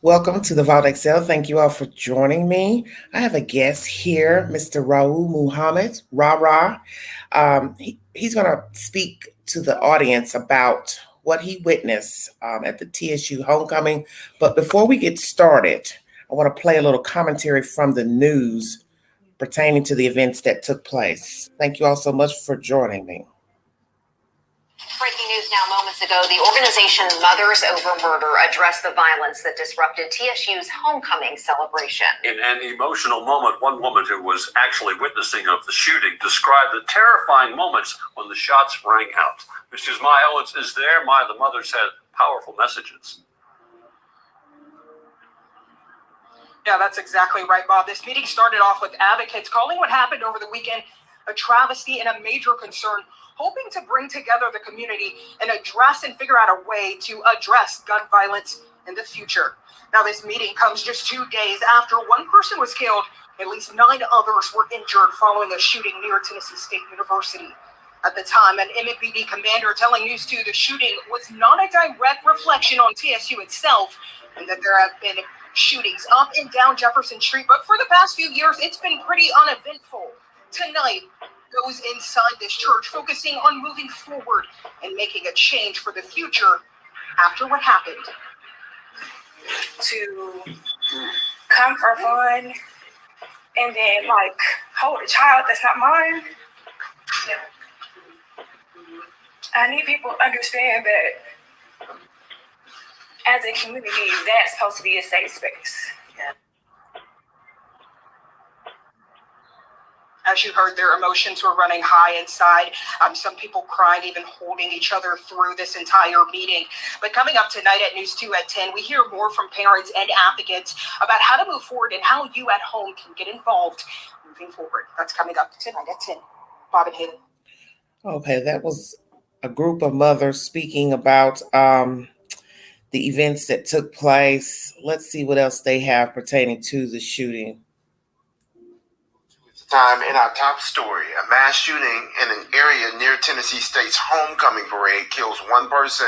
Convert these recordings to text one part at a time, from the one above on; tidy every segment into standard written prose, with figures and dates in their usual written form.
Welcome to the Vault Excel. Thank you all for joining me. I have a guest here, Mr. Raul Muhammad, Ra. He's going to speak to the audience about what he witnessed at the TSU homecoming. But before we get started, I want to play a little commentary from the news pertaining to the events that took place. Thank you all so much for joining me. Breaking news now. Moments ago, the organization Mothers Over Murder addressed the violence that disrupted TSU's homecoming celebration. In an emotional moment, one woman who was actually witnessing of the shooting described the terrifying moments when the shots rang out. Mrs. Maya Owens is there. Maya, the mothers had powerful messages. Yeah, that's exactly right, Bob. This meeting started off with advocates calling what happened over the weekend a travesty and a major concern, hoping to bring together the community and address and figure out a way to address gun violence in the future. Now, this meeting comes just 2 days after one person was killed. At least 9 others were injured following a shooting near Tennessee State University. At the time, an MPD commander telling News 2 the shooting was not a direct reflection on TSU itself, and that there have been shootings up and down Jefferson Street, but for the past few years, it's been pretty uneventful. Tonight goes inside this church, focusing on moving forward and making a change for the future after what happened. To come for fun and then hold a child that's not mine. Yeah. I need people to understand that as a community, that's supposed to be a safe space. Yeah. As you heard, their emotions were running high inside. Some people crying, even holding each other through this entire meeting. But coming up tonight at News 2 at 10, we hear more from parents and advocates about how to move forward and how you at home can get involved moving forward. That's coming up tonight at 10. Bob and Hayden. Okay, that was a group of mothers speaking about the events that took place. Let's see what else they have pertaining to the shooting. Time in our top story, a mass shooting in an area near Tennessee State's homecoming parade kills one person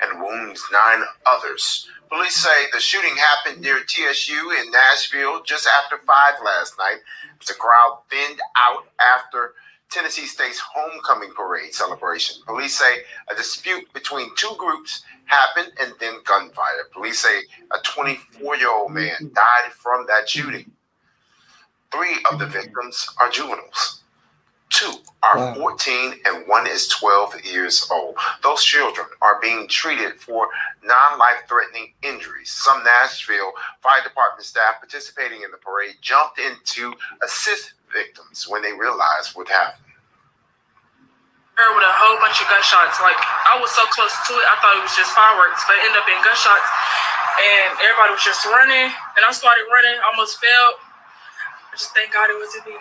and wounds 9 others. Police say the shooting happened near TSU in Nashville just after 5 last night. The crowd thinned out after Tennessee State's homecoming parade celebration. Police say a dispute between 2 groups happened and then gunfire. Police say a 24-year-old man died from that shooting. 3 of the victims are juveniles. 2 are 14 and 1 is 12 years old. Those children are being treated for non-life-threatening injuries. Some Nashville Fire Department staff participating in the parade jumped in to assist victims when they realized what happened. With a whole bunch of gunshots. I was so close to it, I thought it was just fireworks, but it ended up being gunshots. And everybody was just running, and I started running, almost fell. I just thank God it wasn't me.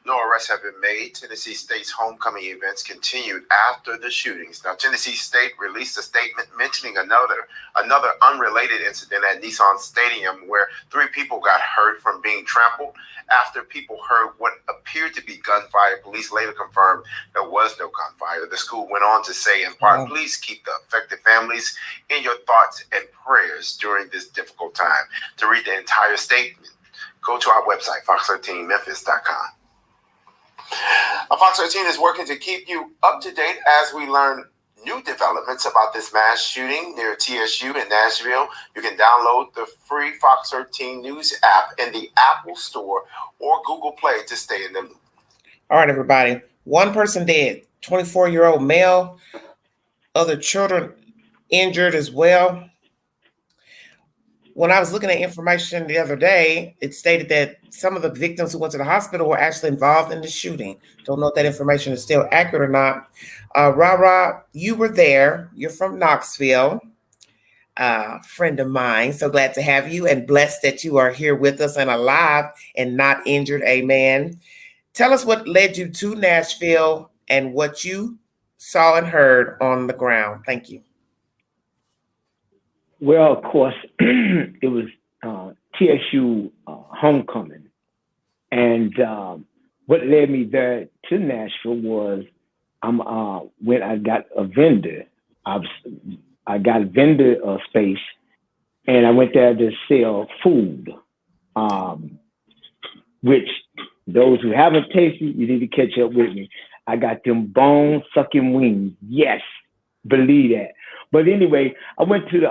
No arrests have been made. Tennessee State's homecoming events continued after the shootings. Now, Tennessee State released a statement mentioning another unrelated incident at Nissan Stadium where 3 people got hurt from being trampled. After people heard what appeared to be gunfire, police later confirmed there was no gunfire. The school went on to say, in part, please keep the affected families in your thoughts and prayers during this difficult time. To read the entire statement, go to our website, fox13memphis.com. Fox 13 is working to keep you up to date as we learn new developments about this mass shooting near TSU in Nashville. You can download the free Fox 13 News app in the Apple Store or Google Play to stay in the loop. All right, everybody. 1 person dead, 24-year-old male, other children injured as well. When I was looking at information the other day, it stated that some of the victims who went to the hospital were actually involved in the shooting. Don't know if that information is still accurate or not. Ra, you were there. You're from Knoxville, friend of mine. So glad to have you and blessed that you are here with us and alive and not injured. Amen. Tell us what led you to Nashville and what you saw and heard on the ground. Thank you. Well, of course, it was TSU homecoming. And what led me there to Nashville was when I got a vendor. I got a vendor space and I went there to sell food, which those who haven't tasted, you need to catch up with me. I got them bone-sucking wings. Yes, believe that. But anyway, I went to the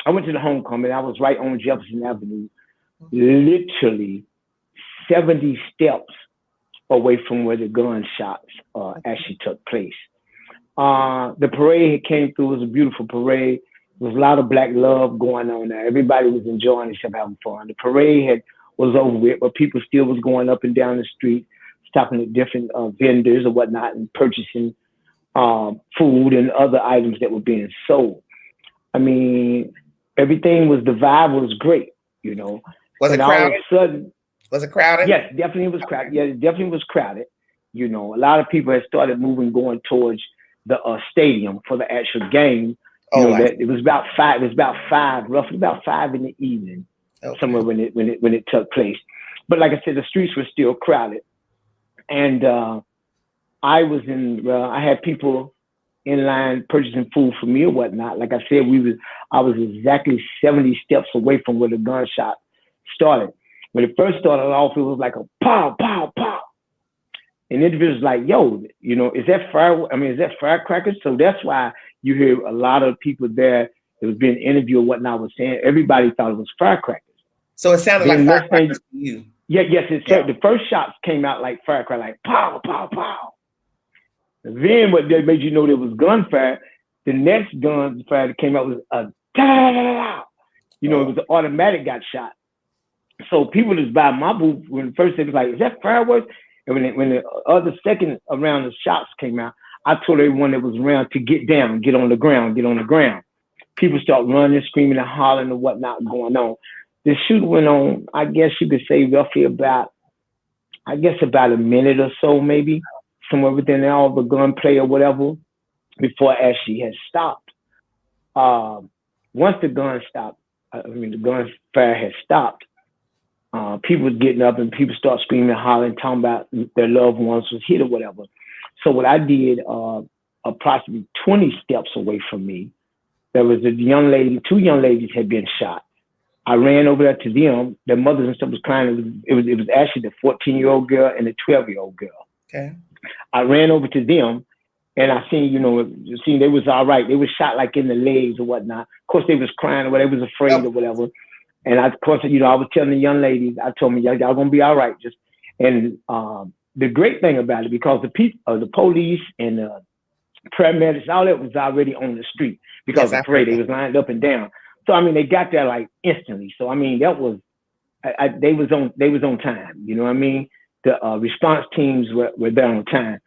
homecoming. I was right on Jefferson Avenue, literally 70 steps away from where the gunshots actually took place. The parade came through. It was a beautiful parade. There was a lot of black love going on there. Everybody was enjoying themselves, having fun. The parade was over with, but people still was going up and down the street, stopping at different vendors or whatnot and purchasing food and other items that were being sold. I mean, everything was, the vibe was great, you know. Was it and all of crowded? a sudden, Was it crowded? yes, definitely was crowded. Yeah, it definitely was crowded. You know, a lot of people had started moving, going towards the stadium for the actual game. You know, that it was about five. It was about five, roughly about 5 in the evening, somewhere when it took place. But like I said, the streets were still crowded, and I was in. I had people in line purchasing food for me or whatnot. Like I said, I was exactly 70 steps away from where the gunshot started. When it first started off, it was like a pow, pow, pow. And individuals like, yo, you know, is that firecrackers? So that's why you hear a lot of people there that was being interviewed or whatnot was saying, everybody thought it was firecrackers. So it sounded like firecrackers to you. Yes. The first shots came out like firecrackers, like pow, pow, pow. And then what they made you know there was gunfire, the next gunfire that came out was a da-da-da-da-da. You know, it was an automatic got shot. So people just by my booth when first they was like, is that fireworks? And when the other second around the shots came out, I told everyone that was around to get down, get on the ground. People start running, screaming and hollering and whatnot going on. The shooting went on, I guess you could say roughly about a minute or so, maybe, somewhere within all the gunplay or whatever, before it actually had stopped. Once the gunfire had stopped, people was getting up and people start screaming, hollering, talking about their loved ones was hit or whatever. So what I did, approximately 20 steps away from me, there was two young ladies had been shot. I ran over there to them. Their mothers and stuff was crying. It was actually the 14-year-old girl and the 12-year-old girl. Okay. I ran over to them and I seen, they was all right. They was shot like in the legs or whatnot. Of course, they was crying or whatever, they was afraid or whatever. And I was telling the young ladies, I told them, y'all gonna be all right. The great thing about it, because the police and the paramedics, all that was already on the street because the parade, they was lined up and down. So I mean, they got there like instantly. So I mean, that was, they was on time. You know what I mean? The response teams were there on time.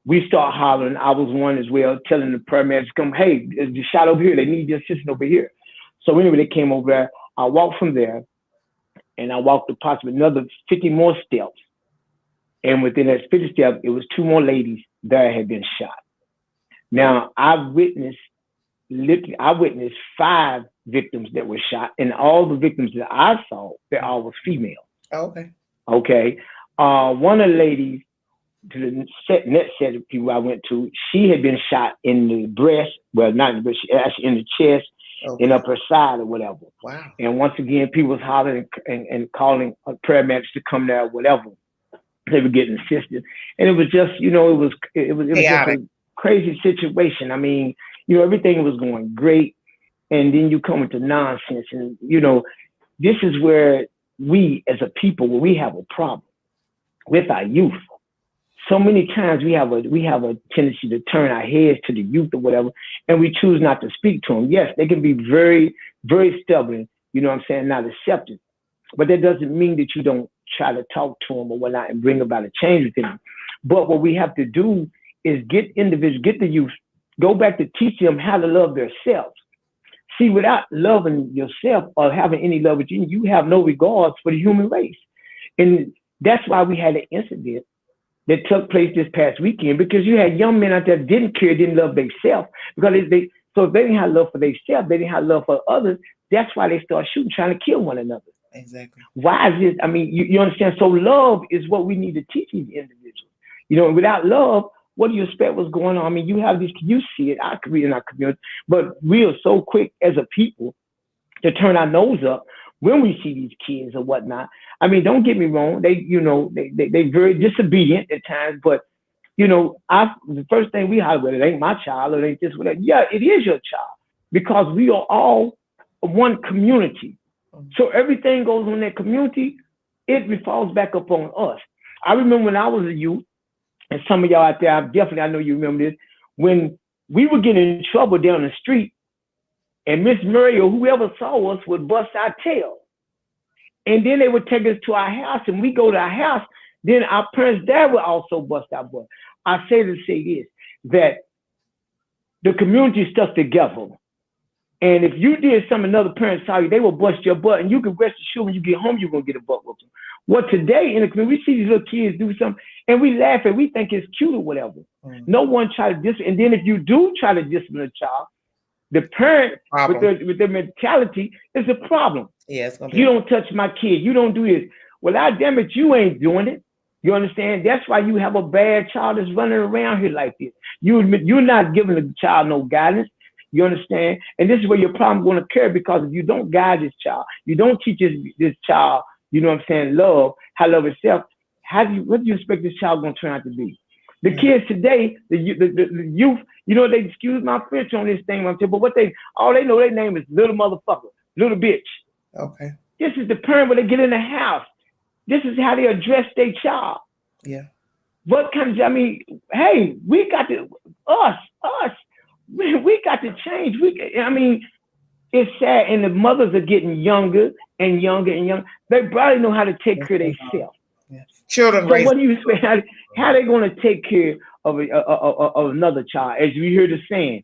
We start hollering. I was one as well, telling the paramedics, come, hey, the shot over here. They need your assistance over here. So anyway, they came over there. I walked from there, and I walked possibly another 50 more steps. And within that 50 steps, it was 2 more ladies that had been shot. Now, I witnessed 5 victims that were shot, and all the victims that I saw, they all was female. Okay. Okay. One of the ladies, to the next set of people I went to, she had been shot in the breast, well, not in the breast, actually in the chest, and up her side or whatever. Wow. And once again, people was hollering and calling paramedics to come there or whatever. They were getting assisted. And it was just, it was just a crazy situation. I mean, everything was going great. And then you come into nonsense. And, this is where we as a people, where we have a problem with our youth. So many times we have a tendency to turn our heads to the youth or whatever, and we choose not to speak to them. Yes, they can be very, very stubborn, not accepted. But that doesn't mean that you don't try to talk to them or whatnot and bring about a change within them. But what we have to do is get the youth, go back to teach them how to love themselves. See, without loving yourself or having any love with you, you have no regards for the human race. And that's why we had an incident that took place this past weekend, because you had young men out there that didn't care, didn't love themselves. So if they didn't have love for themselves, they didn't have love for others, that's why they start shooting, trying to kill one another. Exactly. Why is this? I mean, you understand? So love is what we need to teach these individuals. Without love, what do you expect was going on? I mean, you see it, in our community, but we are so quick as a people to turn our nose up when we see these kids or whatnot. I mean, don't get me wrong. They very disobedient at times, but the first thing we holler, well, it ain't my child, or it ain't this, whatever. Yeah, it is your child because we are all one community. So everything goes on that community, it falls back upon us. I remember when I was a youth, and some of y'all out there, I know you remember this, when we would get in trouble down the street, and Miss Murray or whoever saw us would bust our tail. And then they would take us to our house, and we go to our house, then our parents' dad would also bust our butt. I say to say this, that the community stuck together. And if you did something another parent saw you, they will bust your butt, and you can rest assured when you get home, you're going to get a butt with them. Well, today in the community, we see these little kids do something, and we laugh and we think it's cute or whatever. No one try to discipline. And then if you do try to discipline a child, the parent with their mentality is a problem. Yeah, it's gonna be you don't touch my kid. You don't do this. Well, I damn it, you ain't doing it. You understand? That's why you have a bad child that's running around here like this. You're not giving the child no guidance. You understand? And this is where your problem going to occur, because if you don't guide this child, you don't teach this child, love, how to love itself, what do you expect this child going to turn out to be? The kids today, the youth, they excuse my French on this thing, but all they know, their name is little motherfucker, little bitch. Okay. This is the parent when they get in the house. This is how they address their child. Yeah. What kind of, hey, we got to, we got to change. It's sad, and the mothers are getting younger and younger and younger. They probably know how to take care of themselves. Yeah. Children. So what do you expect? How are they going to take care of another child? As we hear the saying,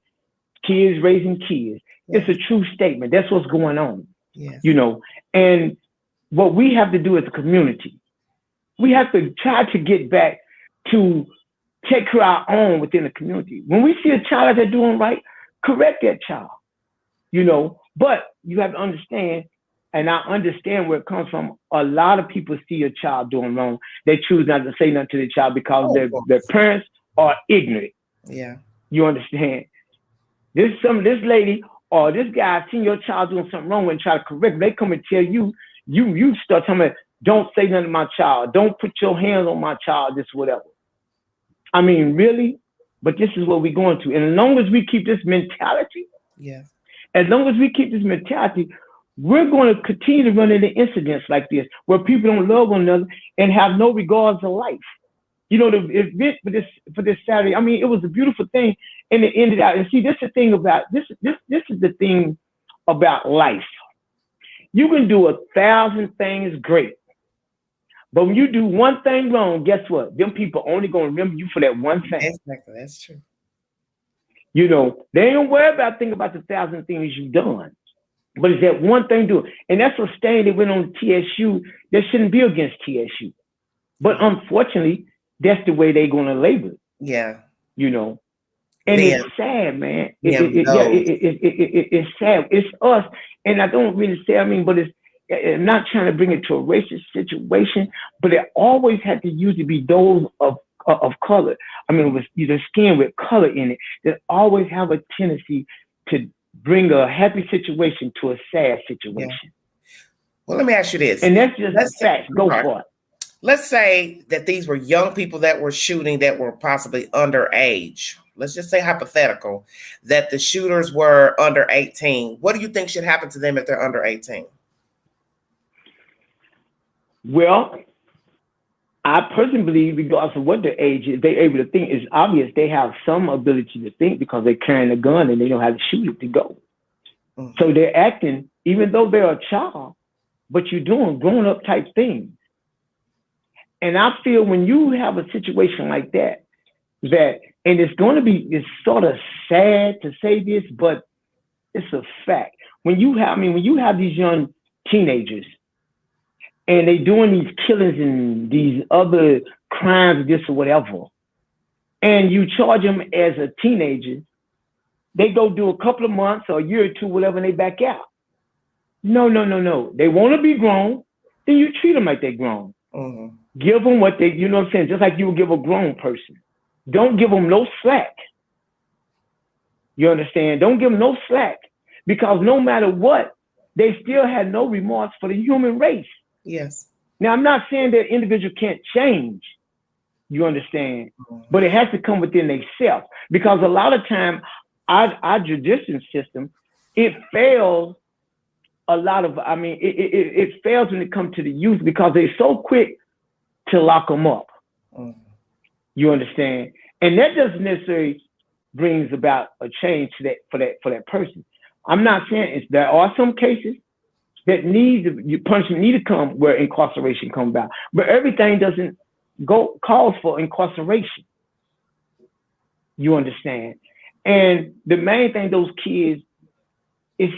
kids raising kids. Yes. It's a true statement. That's what's going on. Yes. And what we have to do as a community, we have to try to get back to take care of our own within the community. When we see a child that's doing right, correct that child. But you have to understand, and I understand where it comes from. A lot of people see a child doing wrong. They choose not to say nothing to the child because their parents are ignorant. Yeah. You understand? This lady or this guy seen your child doing something wrong and try to correct them. They come and tell you start telling me, don't say nothing to my child. Don't put your hands on my child, this whatever. Really? But this is what we're going to. And as long as we keep this mentality, we're going to continue to run into incidents like this where people don't love one another and have no regards of life. The event for this Saturday, it was a beautiful thing, and it ended out. And see, this is the thing about this is the thing about life. You can do 1,000 things great, but when you do one thing wrong, guess what? Them people only gonna remember you for that one thing. Exactly, that's true. They ain't worry about thinking about the 1,000 things you've done, but it's that one thing do it. And that's a stain that went on TSU that shouldn't be against TSU, but unfortunately, that's the way they're gonna label it. Yeah. And it's sad, man. It's sad. It's us. And I don't really say, but I'm not trying to bring it to a racist situation, but it always had to usually be those of color. With either skin with color in it, that always have a tendency to bring a happy situation to a sad situation. Yeah. Well, let me ask you this. And that's just fact. Go for it. Let's say that these were young people that were shooting that were possibly underage. Let's just say hypothetical, that the shooters were under 18. What do you think should happen to them if they're under 18? Well, I personally believe, regardless of what their age is, they're able to think. It's obvious they have some ability to think because they're carrying a gun and they know how to shoot it to go. Mm-hmm. So they're acting, even though they're a child, but you're doing grown-up type things. And I feel when you have a situation like that, and it's sort of sad to say this, but it's a fact. When you have these young teenagers and they doing these killings and these other crimes, this or whatever, and you charge them as a teenager, they go do a couple of months or a year or two, whatever, and they back out. No. They want to be grown, then you treat them like they're grown. Mm-hmm. Give them what they, just like you would give a grown person. Don't give them no slack. You understand? Don't give them no slack, because no matter what, they still had no remorse for the human race. Yes. Now, I'm not saying that individual can't change, you understand, but it has to come within themselves, because a lot of time our judicial system, it fails a lot of, it fails when it comes to the youth because they're so quick to lock them up. You understand? And that doesn't necessarily brings about a change to that for that person. I'm not saying there are some cases that punishment need to come where incarceration comes about, but everything doesn't calls for incarceration. You understand? And the main thing, those kids, it's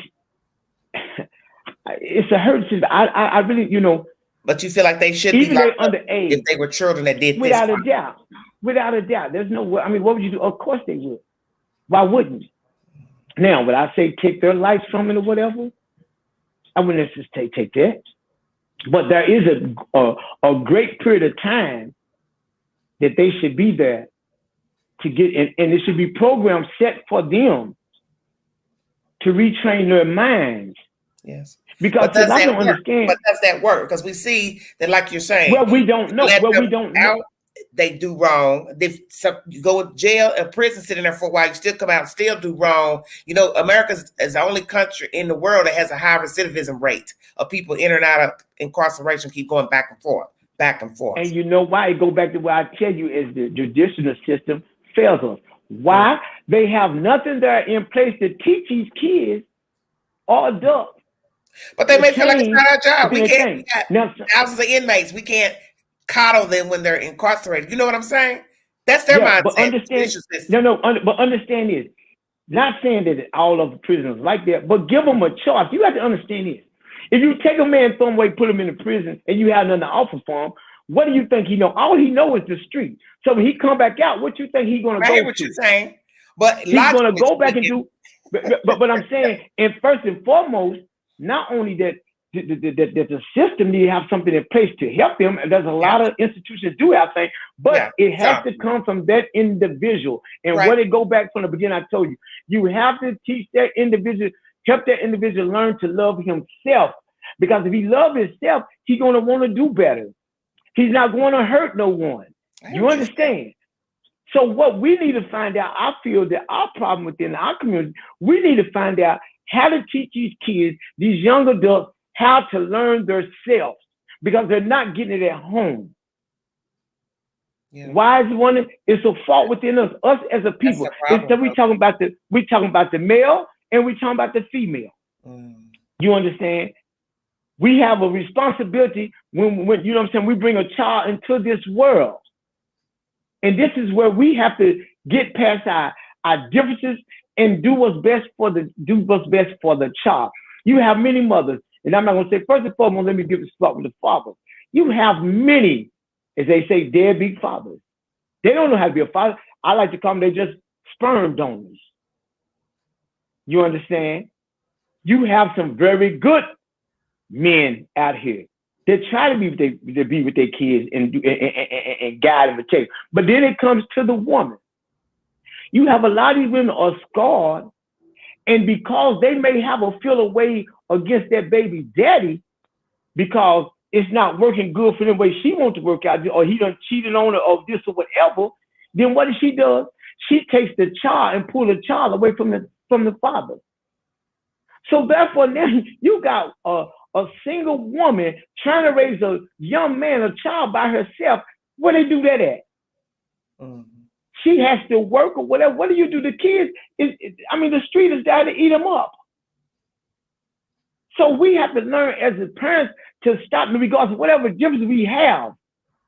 a hurt system. I really, But you feel like they should even be locked they underage if they were children that did without this. a doubt. Without a doubt. There's no way. I mean, what would you do? Of course they would. Why wouldn't you? Now, would I say take their life from it or whatever? I wouldn't just take that. But there is a great period of time that they should be there to get, and it should be programs set for them to retrain their minds. Yes. Because I don't understand. But does that work? Because we see that, like you're saying, well, we don't know. They do wrong. You go to jail or prison, sitting there for a while, you still come out and still do wrong. America is the only country in the world that has a high recidivism rate of people in and out of incarceration, keep going back and forth. And you know why? It go back to what I tell you is the judicial system fails us. Why? They have nothing there in place to teach these kids or adults. But they make it like it's not our job. We got thousands of inmates. We can't coddle them when they're incarcerated. You know what I'm saying? That's their mindset. But understand this. Not saying that all of the prisoners like that, but give them a choice. You have to understand this. If you take a man, throw him away, put him in the prison, and you have nothing to offer for him, what do you think he know? All he know is the street. So when he come back out, what you think he's going to go to? I hear what you're saying. But he's going to go back and do. But I'm saying, and first and foremost, not only that the system need to have something in place to help them, and there's a lot of institutions do have things, but it has to come from that individual. And what it go back from the beginning, I told you, you have to teach that individual, help that individual learn to love himself. Because if he loves himself, he's going to want to do better. He's not going to hurt no one. You understand? So what we need to find out, I feel that our problem within our community, we need to find out how to teach these kids, these young adults, how to learn themselves, because they're not getting it at home. Why is one? It's a fault within us as a people. Instead, we talking about the male and we talking about the female. You understand? We have a responsibility when you know what I'm saying. We bring a child into this world, and this is where we have to get past our differences and do what's best for the child. You have many mothers, and I'm not going to say first and foremost. Let me give a spot with the father. You have many, as they say, deadbeat fathers. They don't know how to be a father. I like to call them, they just sperm donors. You understand? You have some very good men out here that try to be with their kids and guide and protect. But then it comes to the woman. You have a lot of these women are scarred, and because they may have a feel away against that baby daddy because it's not working good for them the way she wants to work out, or he done cheated on her or this or whatever, then what does? She takes the child and pulls the child away from the father. So therefore now you got a single woman trying to raise a young man, a child by herself. Where they do that at? She has to work or whatever. What do you do? The kids, the street is there to eat them up. So we have to learn as the parents to stop in regards to whatever difference we have.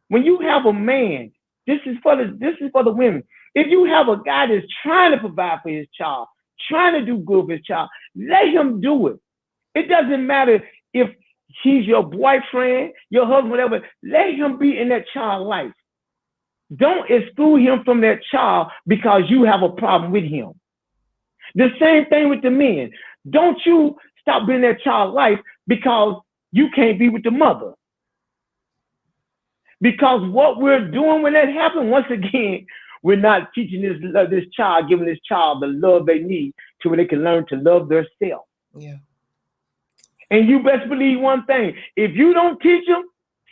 When you have a man, this is for the women. If you have a guy that's trying to provide for his child, trying to do good for his child, let him do it. It doesn't matter if he's your boyfriend, your husband, whatever. Let him be in that child's life. Don't exclude him from that child because you have a problem with him. The same thing with the men. Don't you stop being in that child's life because you can't be with the mother. Because what we're doing when that happens, once again, we're not teaching this child, giving this child the love they need to where they can learn to love themselves. Yeah. And you best believe one thing: if you don't teach them,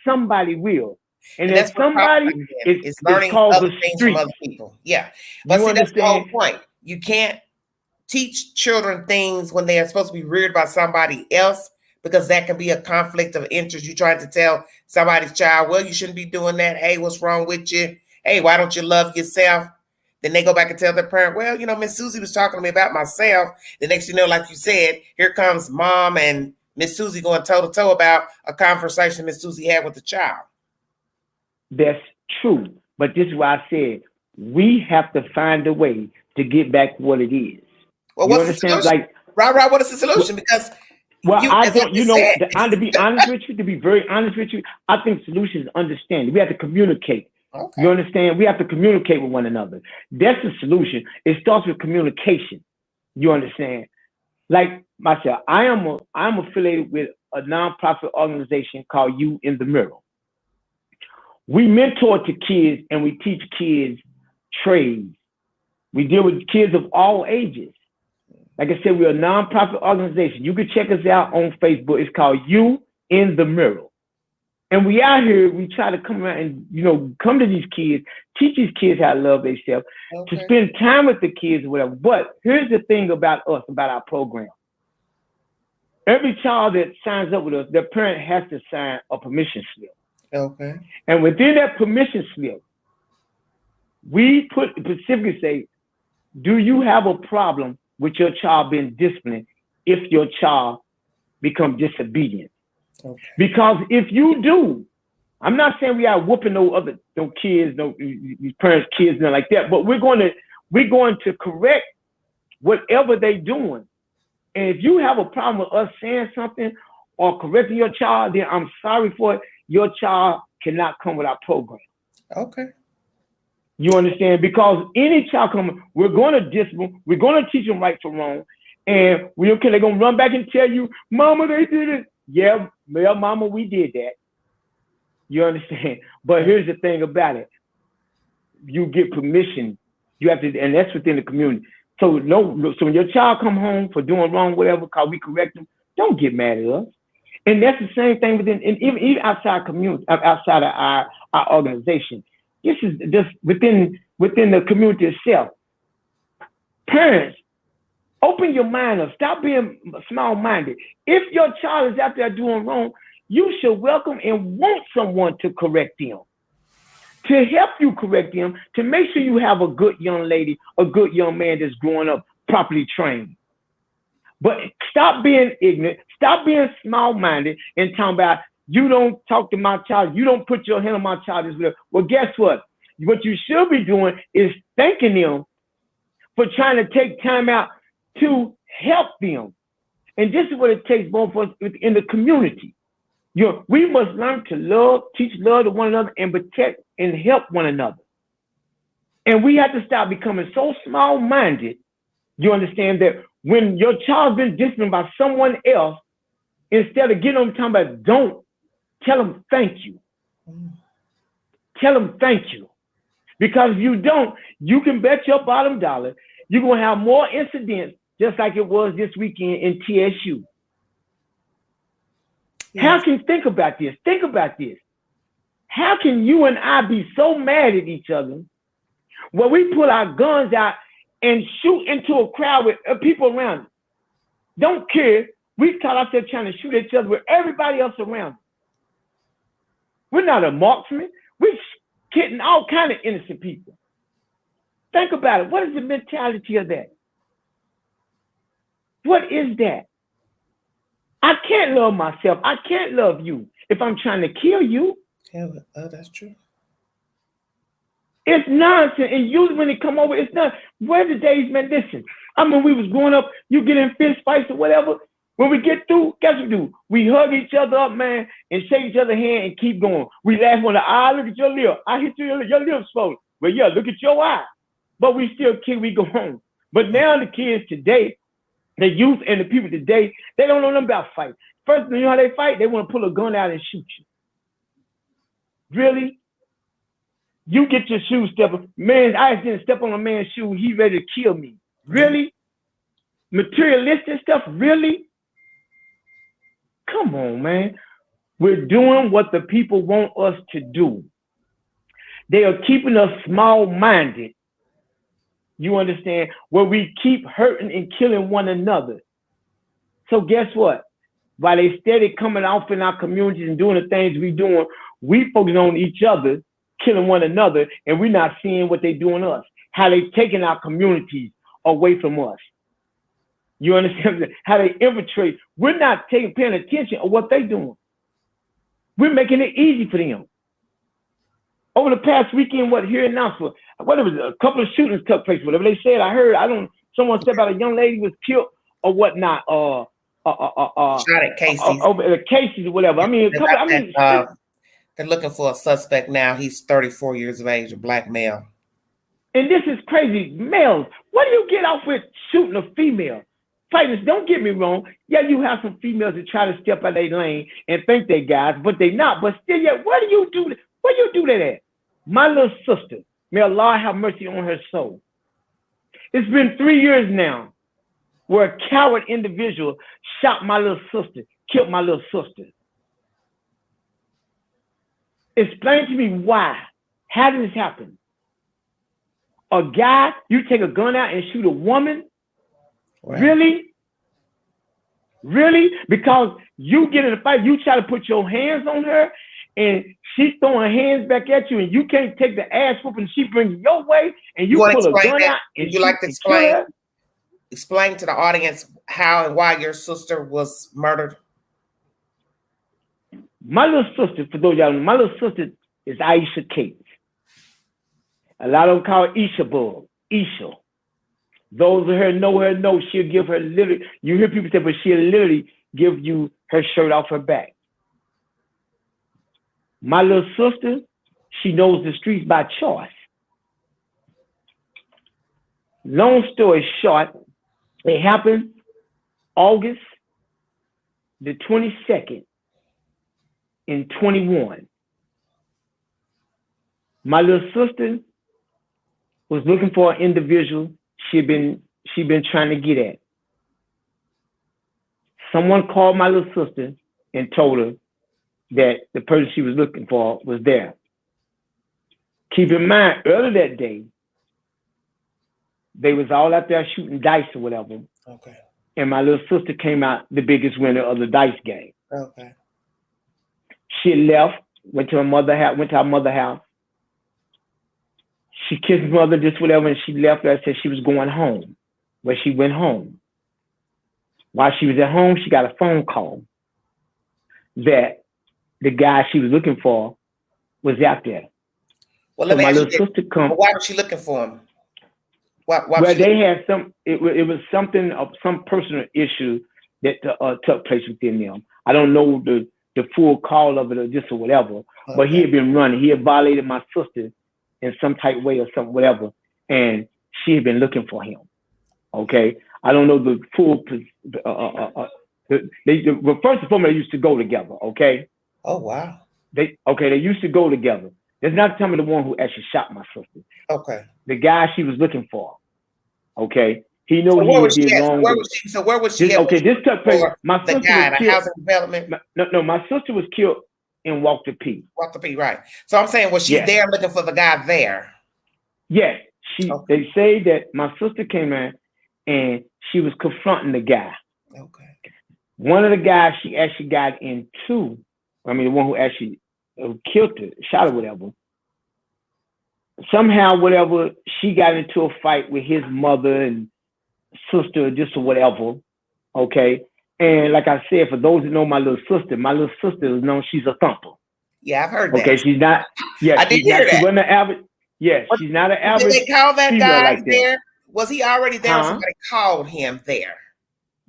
somebody will. And that's if what somebody is is learning called other the things from street. other people. Yeah. But You see, that's the whole understand? point. You can't teach children things when they are supposed to be reared by somebody else, because that can be a conflict of interest. You trying to tell somebody's child, well, you shouldn't be doing that. Hey, what's wrong with you? Hey, why don't you love yourself? Then they go back and tell their parent, well, Miss Susie was talking to me about myself. The next you know, like you said, here comes mom and Miss Susie going toe to toe about a conversation Miss Susie had with the child. That's true. But this is why I said we have to find a way to get back what it is. Well, You what's the understand? solution? Right, what is the solution? Because I don't, to be honest with you, to be very honest with you, I think solution is understanding. We have to communicate. Okay. You understand? We have to communicate with one another. That's the solution. It starts with communication. You understand? Like myself, I'm affiliated with a nonprofit organization called You in the Mirror. We mentor to kids and we teach kids trades. We deal with kids of all ages. Like I said, we're a nonprofit organization. You can check us out on Facebook. It's called You in the Mirror. And we out here, we try to come around and, come to these kids, teach these kids how to love themselves, to spend time with the kids or whatever. But here's the thing about us, about our program. Every child that signs up with us, their parent has to sign a permission slip. Okay. And within that permission slip, we specifically say, do you have a problem with your child being disciplined if your child becomes disobedient? Okay. Because if you do, I'm not saying we are whooping no kids, these parents' kids, nothing like that, but we're going to correct whatever they're doing. And if you have a problem with us saying something or correcting your child, then I'm sorry for it. Your child cannot come with our program. Okay. You understand? Because any child coming, we're going to discipline, we're going to teach them right from wrong, and they're going to run back and tell you, Mama, they did it. Yeah, well, Mama, we did that. You understand? But here's the thing about it. You get permission. You have to, and that's within the community. So so when your child come home for doing wrong, whatever, because we correct them, don't get mad at us. And that's the same thing even outside community, outside of our organization. This is just within the community itself. Parents, open your mind up. Stop being small-minded. If your child is out there doing wrong, you should welcome and want someone to correct them, to help you correct them, to make sure you have a good young lady, a good young man that's growing up properly trained. But stop being ignorant. Stop being small-minded and talking about, you don't talk to my child. You don't put your hand on my child. Well, guess what? What you should be doing is thanking them for trying to take time out to help them. And this is what it takes both of us in the community. We must learn to love, teach love to one another, and protect and help one another. And we have to stop becoming so small-minded. You understand that when your child's been disciplined by someone else, instead of getting them talking about don't, tell them thank you. Tell them thank you. Because if you don't, you can bet your bottom dollar you're going to have more incidents just like it was this weekend in TSU. Yes. Think about this. Think about this. How can you and I be so mad at each other when we pull our guns out and shoot into a crowd with people around us? Don't care. We caught ourselves trying to shoot at each other with everybody else around us. We're not a marksman. We're hitting all kind of innocent people. Think about it. What is the mentality of that? What is that? I can't love myself. I can't love you if I'm trying to kill you. Yeah, that's true. It's nonsense. And usually when they come over, it's not. Where the days, man, listen. I mean, we was growing up, you get in fist fights or whatever. When we get through, guess what we do? We hug each other up, man, and shake each other's hand and keep going. We laugh on the eye. Look at your lip. I hit your lips swollen. Well, yeah, look at your eye. But we still kid, we go home. But now the kids today, the youth and the people today, they don't know nothing about fight. First, you know how they fight? They want to pull a gun out and shoot you. Really? You get your shoes stepping. Man, I didn't step on a man's shoe. He ready to kill me. Really? Materialistic stuff? Really? Come on, man. We're doing what the people want us to do. They are keeping us small-minded. You understand? Where we keep hurting and killing one another. So guess what? While they steady coming off in our communities and doing the things we doing, we focus on each other, killing one another, and we're not seeing what they doing us. How they taking our communities away from us. You understand? How they infiltrate. We're not paying attention to what they doing. We're making it easy for them. Over the past weekend, here in Knoxville, whatever, a couple of shootings took place. Whatever they said, I heard. Someone said about a young lady was killed or whatnot. Shot at Casey's. Over at Casey's or whatever. I mean, they're looking for a suspect now. He's 34 years of age, a black male. And this is crazy. Males, what do you get off with shooting a female? Fighters, don't get me wrong. Yeah, you have some females that try to step out their lane and think they guys, but they not. But still, yeah, where do you do that at? My little sister, may Allah have mercy on her soul. It's been 3 years now where a coward individual shot my little sister, killed my little sister. Explain to me why. How did this happen? A guy, you take a gun out and shoot a woman? Wow. Really? Because you get in a fight, you try to put your hands on her, and she's throwing her hands back at you, and you can't take the ass whooping she brings you your way, and you pull a gun out. And you like to explain to the audience how and why your sister was murdered? My little sister, for those of y'all know, my little sister is Aisha Kate. A lot of them call her Isha Bull, Isha. Those of her know, she'll give her literally, you hear people say, but she'll literally give you her shirt off her back. My little sister, she knows the streets by choice. Long story short, it happened August the 22nd in 21. My little sister was looking for an individual she'd been trying to get at. Someone called my little sister and told her that the person she was looking for was there. Keep in mind, earlier that day, they was all out there shooting dice or whatever. Okay. And my little sister came out the biggest winner of the dice game. Okay. She left, went to her mother's house. She kissed mother, just whatever, and she left her and said she was going home. Well, she went home. While she was at home, she got a phone call that the guy she was looking for was out there. Well, so my little sister come. Why was she looking for him? Well, they had it was something of some personal issue that took place within them. I don't know the full call of it or just or whatever, okay. But he had been running. He had violated my sister in some type way or something, whatever, and she had been looking for him. Okay, I don't know the full. Well, first and foremost, they used to go together. Okay. Oh wow. They used to go together. That's not telling me the one who actually shot my sister. Okay. The guy she was looking for. Okay. He knew so he would be wrong. Where was she? Okay, this took place. My sister was killed. Housing development. No, my sister was killed in Walker P. Walker P. Right. So I'm saying, was she there looking for the guy there? Yes. They say that my sister came in and she was confronting the guy. Okay. One of the guys she actually got into. I mean, the one who actually killed her, shot her, whatever. Somehow, whatever, she got into a fight with his mother and sister, just or whatever. Okay. And like I said, for those that know my little sister is known, she's a thumper. Yeah, I've heard that. Okay, she's not. Yeah, I did hear that. She wasn't an average. Yeah, she's not an average. Did they call that guy like there? That. Was he already there? Or somebody called him there?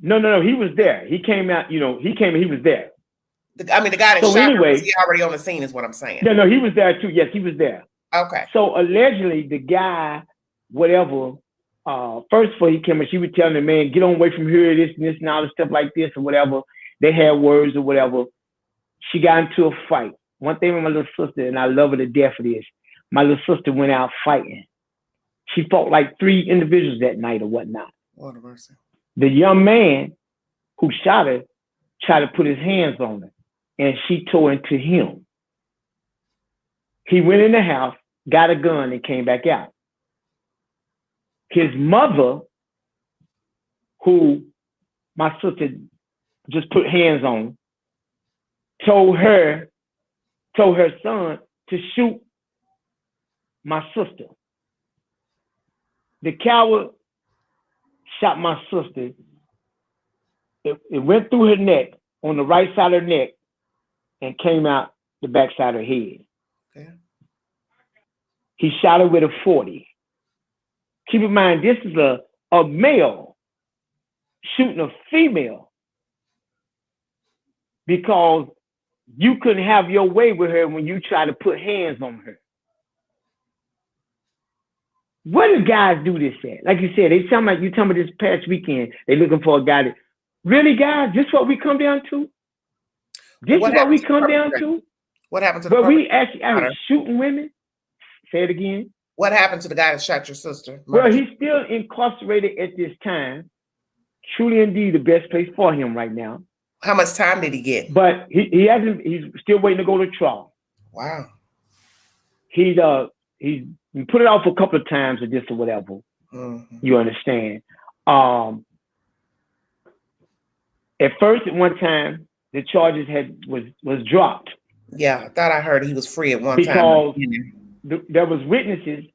No, he was there. He came out. He was there. The guy that shot her, was he already on the scene? Is what I'm saying. No, he was there too. Yes, he was there. Okay. So allegedly, the guy, whatever. First of all, he came and she was telling the man, get on away from here, this and this and all this stuff like this or whatever. They had words or whatever. She got into a fight. One thing with my little sister, and I love her to death for this, my little sister went out fighting. She fought like 3 individuals that night or whatnot. What a mercy. The young man who shot her tried to put his hands on her, and she tore into him. He went in the house, got a gun, and came back out. His mother, who my sister just put hands on, told her son to shoot my sister. The coward shot my sister. It went through her neck, on the right side of her neck, and came out the back side of her head. Okay. He shot her with a 40. Keep in mind, this is a male shooting a female because you couldn't have your way with her when you try to put hands on her. Where do guys do this at? Like you said, you talking about this past weekend, they looking for a guy that, really, guys, this is what we come down to? This is what we come down to? What happened to the But we actually shooting women? Say it again. What happened to the guy that shot your sister? Well, he's still incarcerated at this time. Truly, indeed, the best place for him right now. How much time did he get? But he hasn't. He's still waiting to go to trial. Wow. He's put it off a couple of times or this or whatever. Mm-hmm. You understand? At first, at one time, the charges was dropped. Yeah, I thought I heard he was free at one time. Because there was witnesses.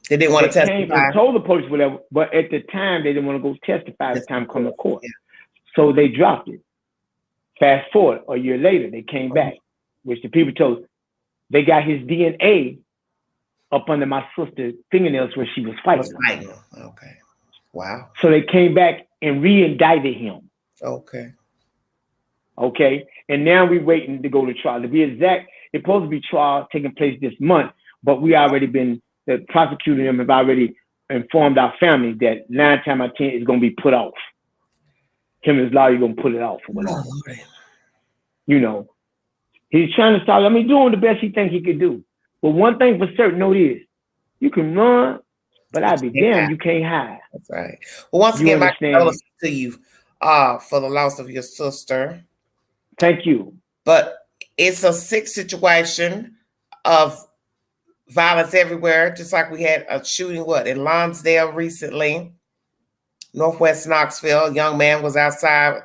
They didn't want to testify. Came and told the police whatever, but at the time, they didn't want to go testify at the time come to court. Yeah. So they dropped it. Fast forward, a year later, they came back, which the people told they got his DNA up under my sister's fingernails where she was fighting. Okay. Wow. So they came back and re-indicted him. Okay. And now we're waiting to go to trial. To be exact, it's supposed to be trial taking place this month, but we already the prosecutor them have already informed our family that 9 times out of 10 is going to be put off. Him and his lawyer going to put it off or whatever. You know, he's trying to stop. Doing the best he thinks he could do. But one thing for certain, know this: you can run, but I'd be damned you can't hide. That's right. Well, once again, my condolences to you for the loss of your sister. Thank you. But it's a sick situation of violence everywhere, just like we had a shooting, in Lonsdale recently, Northwest Knoxville. A young man was outside,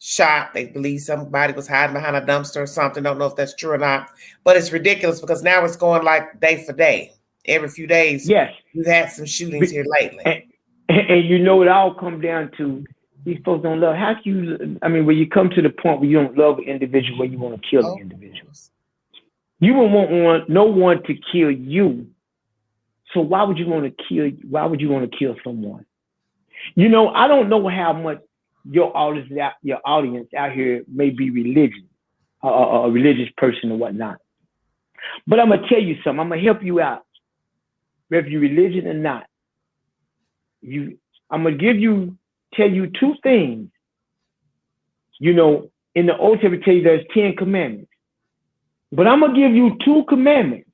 shot. They believe somebody was hiding behind a dumpster or something. Don't know if that's true or not. But it's ridiculous because now it's going like day for day. Every few days, yes, we've had some shootings here lately. And you know, it all comes down to these folks don't love. How can you? When you come to the point where you don't love an individual, where you want to kill an individual, you won't want no one to kill you. So why would you want to kill? Why would you want to kill someone? You know, I don't know how much your audience out here may be religious, a religious person or whatnot. But I'm gonna tell you something. I'm gonna help you out, whether you're religious or not. I'm gonna tell you 2 things. You know, in the Old Testament, tell you there's 10 commandments. But I'm gonna give you 2 commandments.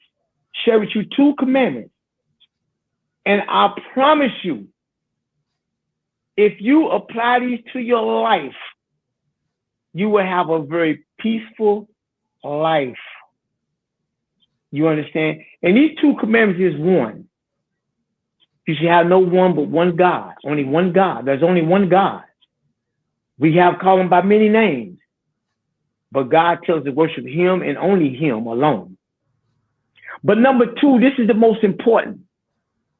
Share with you 2 commandments. And I promise you, if you apply these to your life, you will have a very peaceful life. You understand? And these 2 commandments is 1. You should have no one but one God. Only one God. There's only one God. We have called him by many names. But God tells us to worship him and only him alone. But number 2, this is the most important.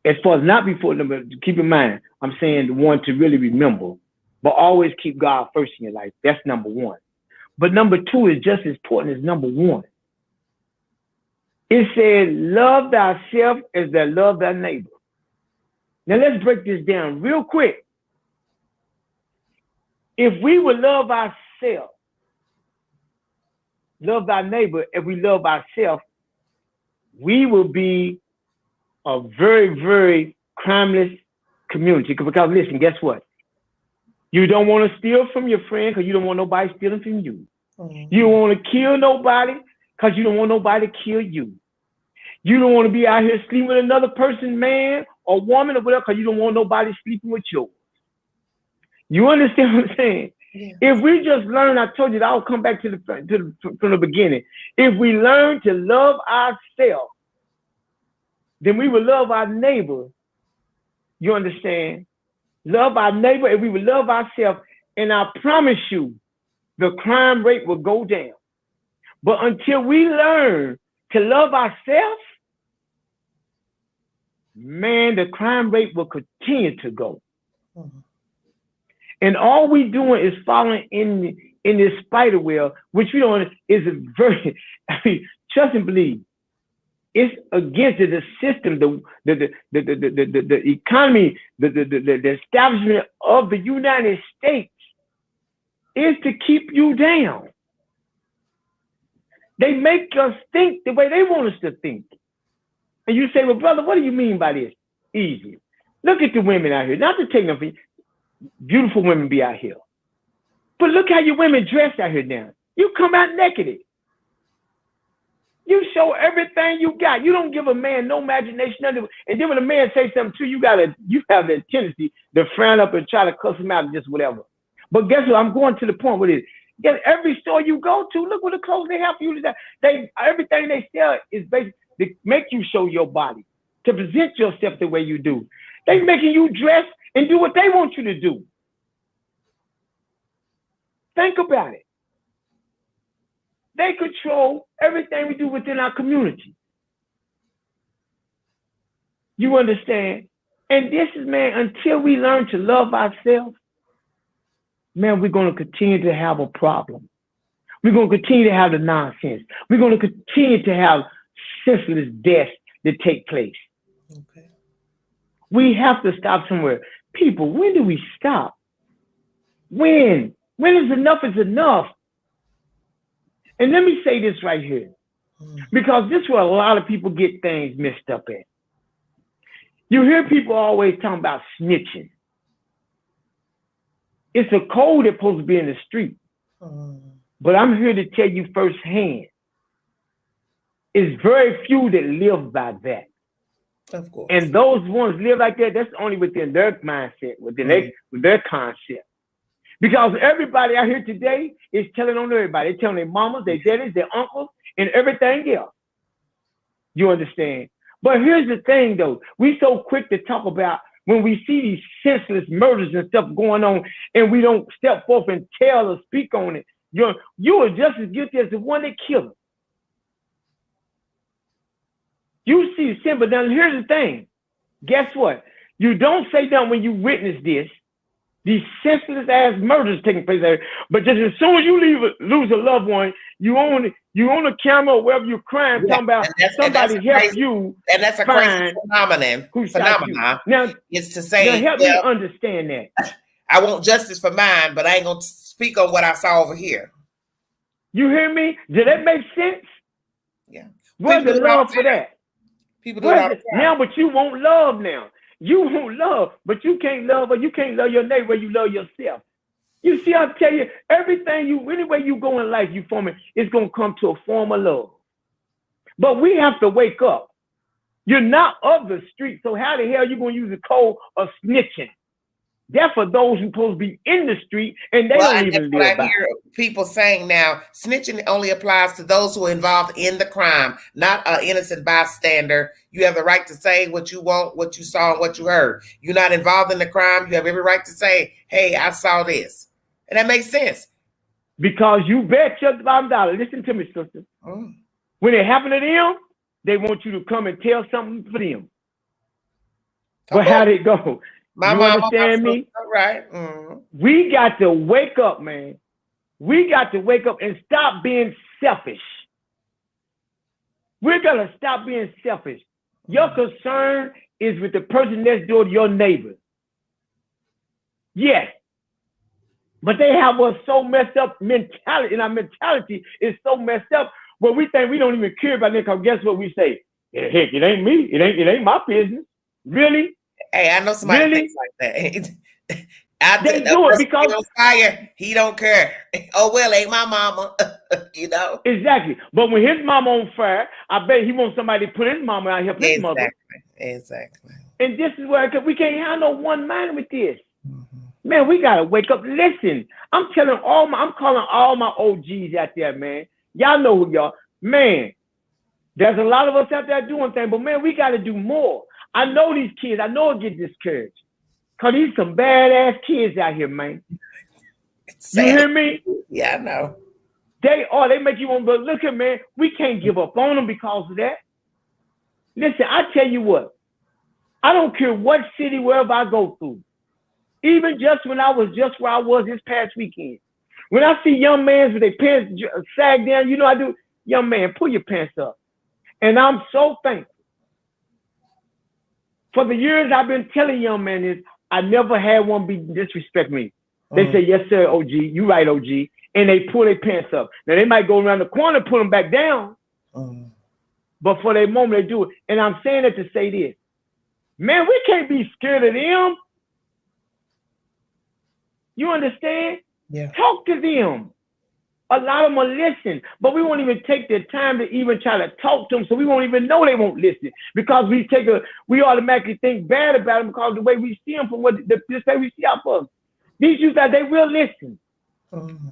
As far as not before, keep in mind, I'm saying the one to really remember. But always keep God first in your life. That's number 1. But number 2 is just as important as number 1. It says, love thyself as thou love thy neighbor. Now let's break this down real quick. If we would love ourselves, love thy neighbor, if we love ourselves, we will be a very, very crimeless community. Because listen, guess what? You don't want to steal from your friend because you don't want nobody stealing from you. Mm-hmm. You don't want to kill nobody because you don't want nobody to kill you. You don't want to be out here sleeping with another person, man or woman or whatever, because you don't want nobody sleeping with yours. You understand what I'm saying? Yeah. If we just learn, I told you that I'll come back from the beginning. If we learn to love ourselves, then we will love our neighbor. You understand? Love our neighbor, and we will love ourselves. And I promise you, the crime rate will go down. But until we learn to love ourselves, man, the crime rate will continue to go. Mm-hmm. And all we doing is following in this spider wheel, which we don't is a very, I mean, trust and believe. It's against the system, the economy, the establishment of the United States is to keep you down. They make us think the way they want us to think. And you say, well, brother, what do you mean by this? Easy. Look at the women out here. Not to take them for beautiful women be out here. But look how your women dress out here now. You come out naked. You show everything you got. You don't give a man no imagination. Nothing. And then when a man says something to you, you have the tendency to frown up and try to cuss him out and just whatever. But guess what? I'm going to the point with it. Get every store you go to, look what the clothes they have for you. Everything they sell is basically to make you show your body, to present yourself the way you do. They making you dress and do what they want you to do. Think about it. They control everything we do within our community. You understand? And this is, man, until we learn to love ourselves, man, we're going to continue to have a problem. We're going to continue to have the nonsense. We're going to continue to have senseless deaths that take place. Okay. We have to stop somewhere. People, when do we stop? When? When is enough is enough? And let me say this right here, because this is where a lot of people get things mixed up at. You hear people always talking about snitching. It's a code that's supposed to be in the street. But I'm here to tell you firsthand, it's very few that live by that. Of course. And those ones live like that, that's only within their mindset, within their concept. Because everybody out here today is telling on everybody. They're telling their mamas, their daddies, their uncles, and everything else. You understand? But here's the thing, though. We so quick to talk about when we see these senseless murders and stuff going on, and we don't step forth and tell or speak on it. You are just as guilty as the one that killed him. You see sin, but now here's the thing. Guess what? You don't say that when you witness this. These senseless ass murders taking place there. But just as soon as you lose a loved one, you own a camera or wherever you're crying, talking about somebody help you. And that's a crazy phenomenon. Now, it's to say, now help me understand that. I want justice for mine, but I ain't gonna speak on what I saw over here. You hear me? Did that make sense? Yeah. Where's the love for that? People do it all the time. Now, but you won't love now. You won't love, but you can't love, or you can't love your neighbor. You love yourself. You see, I tell you, everything any way you go in life, you form it, it's gonna come to a form of love. But we have to wake up. You're not of the street, so how the hell are you gonna use the code of snitching? That's for those who supposed to be in the street and they don't even live by. I hear people saying now, snitching only applies to those who are involved in the crime, not an innocent bystander. You have the right to say what you want, what you saw, and what you heard. You're not involved in the crime. You have every right to say, hey, I saw this. And that makes sense. Because you bet your bottom dollar. Listen to me, sister. When it happened to them, they want you to come and tell something for them. But how'd it go? My you mama, understand me? Right. We got to wake up, man. We got to wake up and stop being selfish. We're going to stop being selfish. Your concern is with the person next door to your neighbor. Yes. But they have a so messed up mentality, and our mentality is so messed up where we think we don't even care about it, because guess what we say? Yeah, heck, it ain't me. It ain't my business. Really? Hey, I know somebody thinks like that. They do it because on fire, he don't care. Oh well, ain't my mama, you know. Exactly. But when his mama on fire, I bet he wants somebody to put his mama out here, his mother. Exactly. And this is where we can't have no one mind with this. Man, we gotta wake up. Listen, I'm calling all my OGs out there, man. Y'all know who y'all. Man, there's a lot of us out there doing things, but man, we gotta do more. I know these kids. I know it gets discouraged. Cause these some badass kids out here, man. You hear me? Yeah, I know. They make you want, but look at, man, we can't give up on them because of that. Listen, I tell you what, I don't care what city, wherever I go through. Even just when I was just where I was this past weekend. When I see young men with their pants sag down, you know I do, young man, pull your pants up. And I'm so thankful. For the years I've been telling young men this, I never had one be disrespect me. They say, yes, sir, OG, you right, OG. And they pull their pants up. Now they might go around the corner, pull them back down. But for that moment, they do it. And I'm saying that to say this. Man, we can't be scared of them. You understand? Yeah. Talk to them. A lot of them will listen, but we won't even take the time to even try to talk to them, so we won't even know they won't listen because we automatically think bad about them because of the way we see them from what the way we see our folks. These youth, they will listen.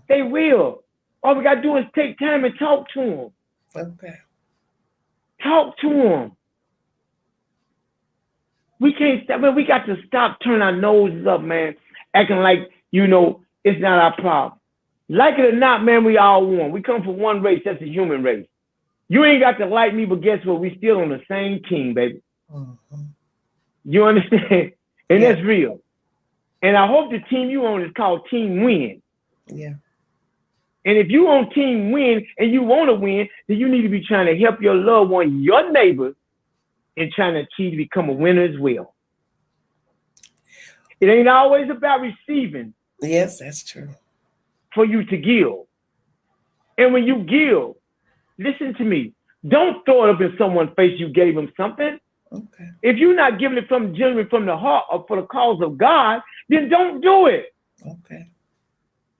They will. All we got to do is take time and talk to them. Okay. Talk to them. We can't stop, man. We got to stop turning our noses up, man, acting like, it's not our problem. Like it or not, man, we all one. We come from one race. That's the human race. You ain't got to like me, but guess what? We still on the same team, baby. You understand? And that's real. And I hope the team you on is called Team Win. Yeah. And if you on Team Win and you want to win, then you need to be trying to help your loved one, your neighbor, and trying to achieve to become a winner as well. It ain't always about receiving. Yes, that's true. For you to give. And when you give, listen to me. Don't throw it up in someone's face you gave them something. Okay. If you're not giving it genuinely from the heart or for the cause of God, then don't do it. Okay.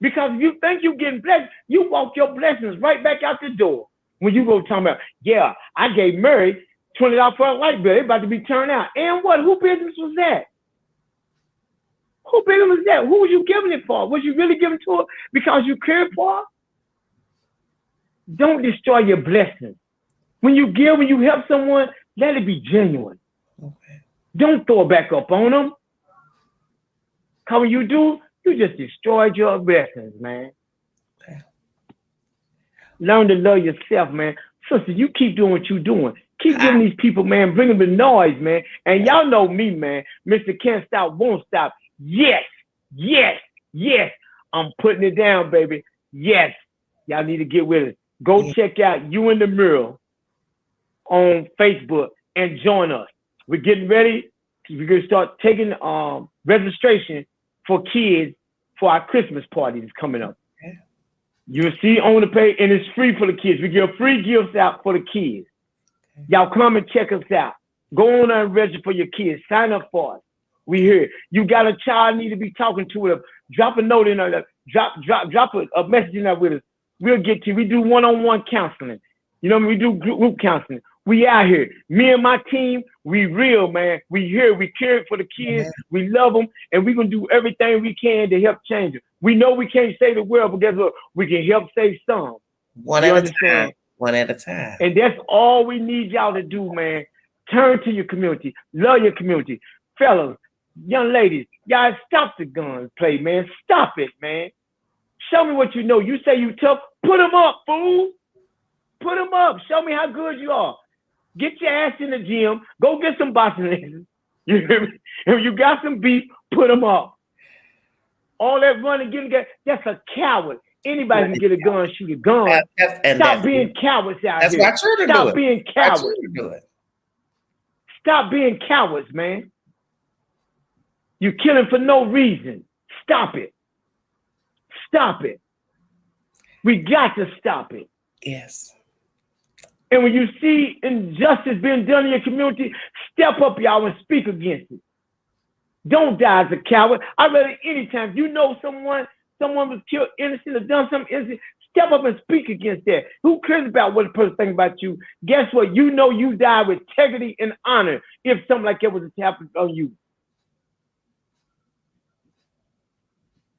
Because if you think you're getting blessed, you walk your blessings right back out the door. When you go talking about, yeah, I gave Mary $20 for a light bill. They're about to be turned out. And what? Who business was that? Who business was that? Who was you giving it for? Was you really giving to her because you cared for her? Don't destroy your blessings. When you give, when you help someone, let it be genuine. Okay. Don't throw it back up on them. Because when you do, you just destroyed your blessings, man. Okay. Learn to love yourself, man. Sister, you keep doing what you're doing. Keep giving these people, man, bring them the noise, man. And y'all know me, man. Mr. Can't Stop, Won't Stop. Yes, yes, yes. I'm putting it down, baby. Yes. Y'all need to get with it. Go check out You in the Mirror on Facebook and join us. We're getting ready. We're going to start taking registration for kids for our Christmas party that's coming up. Okay. You'll see on the page, and it's free for the kids. We give free gifts out for the kids. Okay. Y'all come and check us out. Go on and register for your kids. Sign up for us. We here. You got a child need to be talking to it. Drop a note in there. Drop a message in there with us. We'll get to you. We do one-on-one counseling. You know, we do group counseling. We out here. Me and my team, we real, man. We here. We care for the kids. We love them. And we're going to do everything we can to help change them. We know we can't save the world, but guess what? We can help save some. One at a time. One at a time. And that's all we need y'all to do, man. Turn to your community. Love your community. Fellas, young ladies, y'all stop the gunplay, man. Stop it, man. Show me what you know. You say you tough. Put them up, fool. Put them up. Show me how good you are. Get your ass in the gym. Go get some boxing lessons. You hear me? If you got some beef, put them up. All that running, that's a coward. Anybody can get a gun, shoot a gun. Stop being cowards out here. That's why children do it. Stop being cowards. Stop being cowards, man. You're killing for no reason. Stop it. Stop it. We got to stop it. Yes. And when you see injustice being done in your community, step up, y'all, and speak against it. Don't die as a coward. I'd rather anytime, if you know someone was killed innocent or done something innocent, step up and speak against that. Who cares about what the person thinks about you? Guess what? You know you die with integrity and honor if something like that was to happen on you.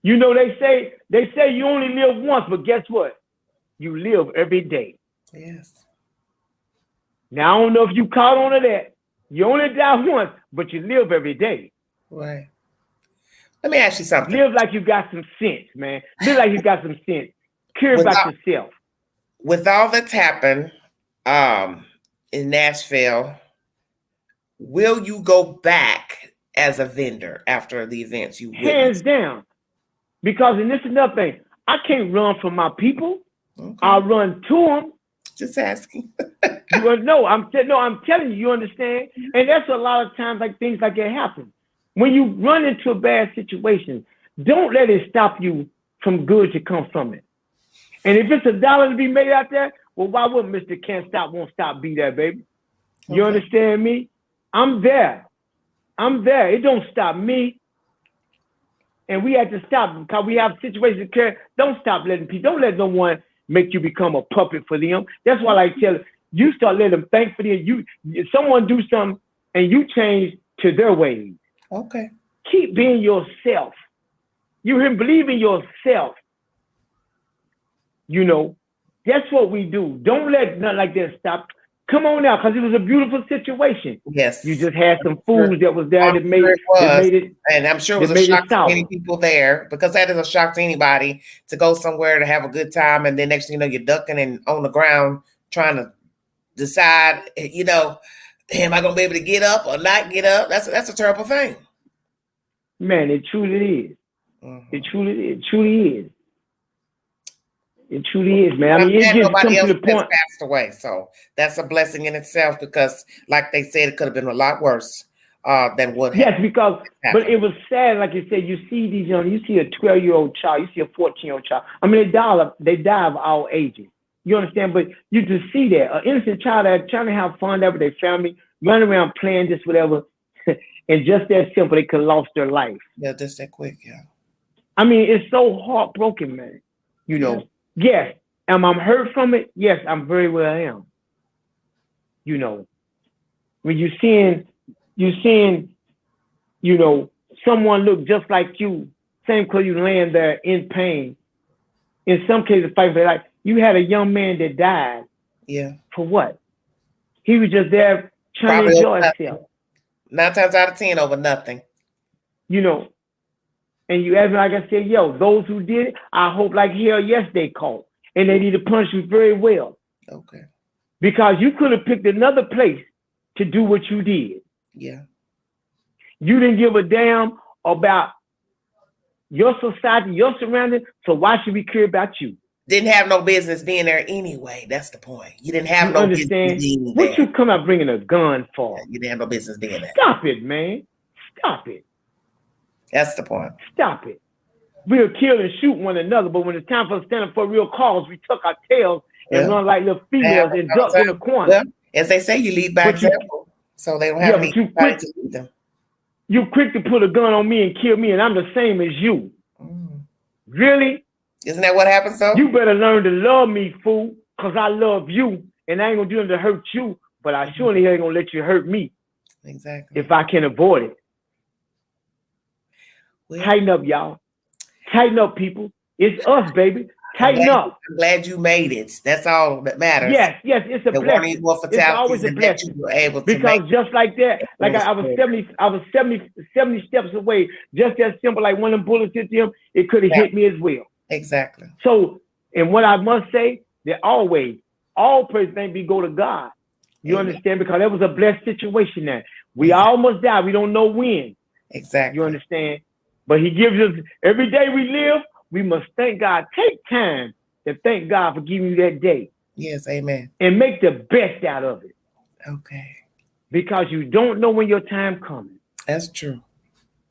You know, they say you only live once, but guess what? You live every day. Yes. Now I don't know if you caught on to that. You only die once, but you live every day. Right. Let me ask you something. Live like you got some sense, man. Live like you got some sense. Care about yourself. With all that's happened in Nashville, will you go back as a vendor after the events you witnessed? Hands down. Because, and this is another thing, I can't run from my people. Okay. I'll run to them. Just asking. I'm telling you, you understand? And that's a lot of times like things like that happen. When you run into a bad situation, don't let it stop you from good to come from it. And if it's $1 to be made out there, well, why wouldn't Mr. Can't Stop, Won't Stop be there, baby? You understand me? I'm there. It don't stop me. And we have to stop because we have situations care. Don't stop letting people, don't let no one make you become a puppet for them. That's why I tell you, start letting them think for them. Someone do something and you change to their ways. Okay. Keep being yourself. You hear? Believe in yourself. You know, that's what we do. Don't let nothing like that stop. Come on now, because it was a beautiful situation. Yes. You just had some fools that was there that made it. And I'm sure it was a shock to many people there, because that is a shock to anybody to go somewhere to have a good time. And then next thing you know, you're ducking and on the ground trying to decide, you know, am I going to be able to get up or not get up? That's a terrible thing. Man, it truly is. Mm-hmm. It truly is. It truly is, man. I mean, it just comes to the point. Passed away, so that's a blessing in itself, because, like they said, it could have been a lot worse than what happened. Yes, because, but it was sad, like you said. You see these young, you see a 12-year-old child, you see a 14-year-old child. I mean, they die of all ages. You understand? But you just see that an innocent child that trying to have fun there with their family, running around playing this whatever, and just that simple, they could have lost their life. Yeah, just that quick. Yeah. I mean, it's so heartbroken, man. You know. Yeah. Yes. Am I hurt from it? Yes, I'm very well am. You know, when you're seeing, you know, someone look just like you, same because you laying there in pain. In some cases, fight for like you had a young man that died. Yeah. For what? He was just there trying to enjoy himself. 9 times out of 10 over nothing. You know. And you ask me, like I said, yo, those who did it, I hope like hell, yes, they caught. And they need to punish you very well. Okay. Because you could have picked another place to do what you did. Yeah. You didn't give a damn about your society, your surroundings, so why should we care about you? Didn't have no business being there anyway. That's the point. You didn't have no business being there. What you come out bringing a gun for? Yeah, you didn't have no business being there. Stop it, man. Stop it. That's the point. Stop it. We'll kill and shoot one another, but when it's time for standing for real cause, we tuck our tails and run like little females and duck in the corner. Well, as they say, you lead by example, so they don't have any to lead them. You quick to put a gun on me and kill me, and I'm the same as you. Really? Isn't that what happens, though? You better learn to love me, fool, because I love you, and I ain't going to do nothing to hurt you, but I surely ain't going to let you hurt me. Exactly. If I can avoid it. Well, tighten up, y'all. Tighten up, people. It's us, baby. Tighten up. I'm glad you made it. That's all that matters. Yes, it's a blessing. It's always a blessing. You were able to because just like that, like I was 70 steps away. Just as simple, like one of them bullets hit him, it could have hit me as well. Exactly. So, and what I must say, that always, all praise thank be go to God. You understand? Because that was a blessed situation there. We almost died. We don't know when. Exactly. You understand? But he gives us, every day we live, we must thank God. Take time to thank God for giving you that day. Yes, amen. And make the best out of it. Okay. Because you don't know when your time coming. That's true.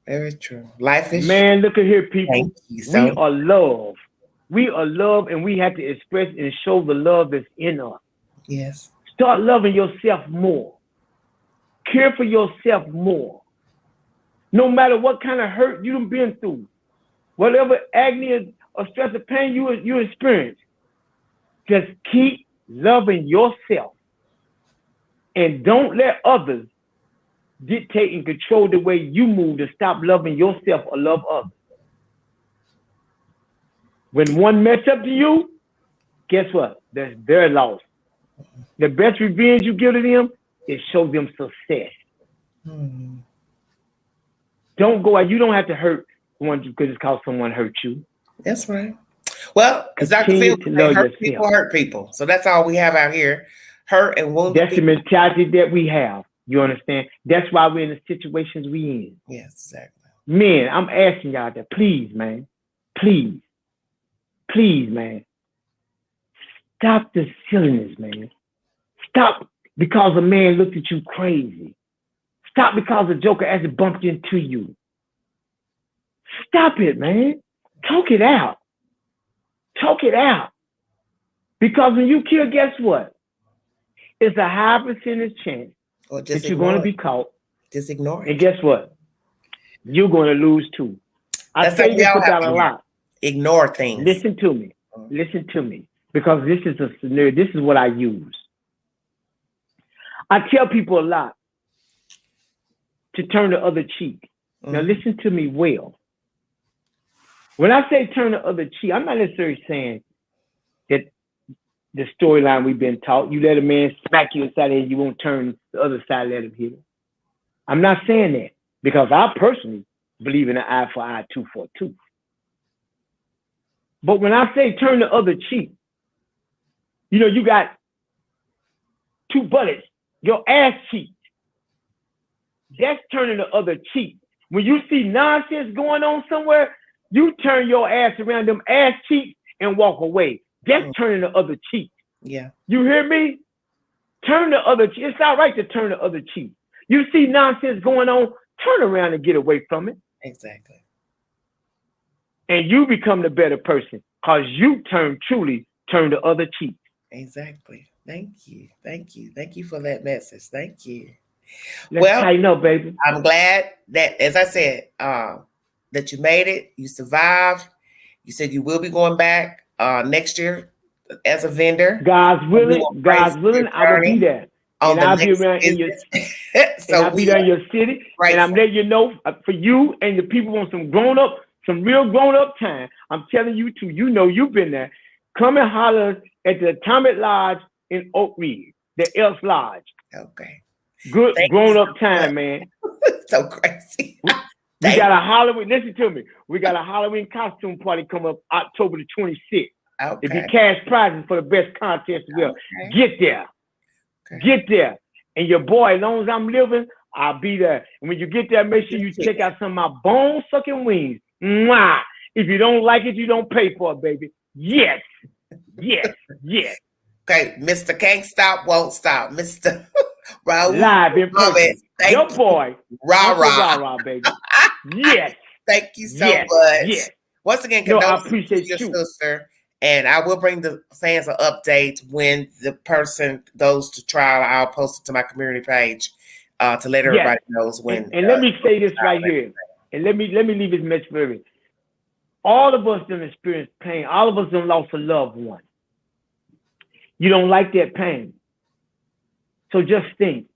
Very true. Life is Man, look at here, people. Thank you, so. We are love. We are love, and we have to express and show the love that's in us. Yes. Start loving yourself more. Care for yourself more. No matter what kind of hurt you've been through, whatever agony or stress or pain you experience, just keep loving yourself. And don't let others dictate and control the way you move to stop loving yourself or love others. When one mess up to you, guess what? That's their loss. The best revenge you give to them is show them success. Mm-hmm. Don't go out. You don't have to hurt one because it's cause someone hurt you. That's right. Well, as Dr. Continue Field to say, love hurt yourself. people hurt people. So that's all we have out here. Hurt and wounded That's the people. mentality that we have. You understand? That's why we're in the situations we in. Yes, exactly. Men, I'm asking y'all that, please, man. Please, man. Stop the silliness, man. Stop because a man looked at you crazy. Stop because a joker actually bumped into you. Stop it, man. Talk it out. Talk it out. Because when you kill, guess what? It's a high percentage chance that you're going to be caught. Just ignore it. And guess what? You're going to lose too. I say this about a lot. Ignore things. Listen to me. Listen to me. Because this is a scenario. This is what I use. I tell people a lot to turn the other cheek. Now listen to me well. When I say turn the other cheek, I'm not necessarily saying that the storyline we've been taught, you let a man smack you inside the head, you won't turn the other side, let him hit him. I'm not saying that because I personally believe in an eye for eye, tooth for tooth. But when I say turn the other cheek, you know, you got two bullets, your ass cheek. That's turning the other cheek. When you see nonsense going on somewhere, you turn your ass around them ass cheeks and walk away. That's turning the other cheek. Yeah. You hear me? Turn the other cheek. It's all right to turn the other cheek. You see nonsense going on, turn around and get away from it. Exactly. And you become the better person because you truly turn the other cheek. Exactly. Thank you. Thank you. Thank you for that message. Thank you. Let's tighten up, baby. I'm glad that, as I said, that you made it. You survived. You said you will be going back next year as a vendor. God's willing, I will be there. And I'll be around in your so I'll be there in your city. Right. And I'm letting you know for you and the people want some real grown-up time. I'm telling you too, you know you've been there. Come and holler at the Atomic Lodge in Oak Ridge, the Elks Lodge. Okay. Good grown-up time, man. So crazy. We got a Halloween, listen to me. We got a Halloween costume party coming up October the 26th. Okay. If you cash prizes for the best contest as well. Okay. Get there. Okay. Get there. And your boy, as long as I'm living, I'll be there. And when you get there, make sure you check out some of my bone-sucking wings. Mwah! If you don't like it, you don't pay for it, baby. Yes. Yes. Yes. Okay, Mr. Can't Stop, Won't Stop. Mr. Raul. Live in person. Your boy. Rah, baby. Yes. Thank you so much. Yes. Once again, I appreciate your sister. And I will bring the fans an update when the person goes to trial. I'll post it to my community page to let everybody knows when. And let me say this right here. And let me leave this message for everyone. All of us have experienced pain. All of us have lost a loved one. You don't like that pain. So just think.